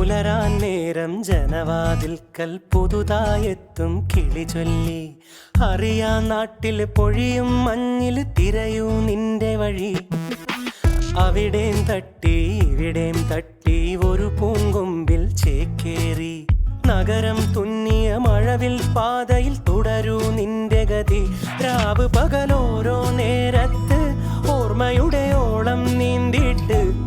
പുലരാൻ നേരം ജനവാതിൽക്കൽ പുതുതായെത്തും കിളി ചൊല്ലി. അറിയാ നാട്ടിൽ പൊഴിയും മഞ്ഞിൽ തിരയൂ നിന്റെ വഴി. അവിടേം തട്ടി ഇവിടേം തട്ടി ഒരു പൂങ്കൊമ്പിൽ ചേക്കേറി. നഗരം തുന്നിയ മഴവിൽ പാതയിൽ തുടരൂ നിന്റെ ഗതി. രാവ് പകലോരോ നേരത്ത് ഓർമ്മയുടെ ഓളം നീന്തിയിട്ട്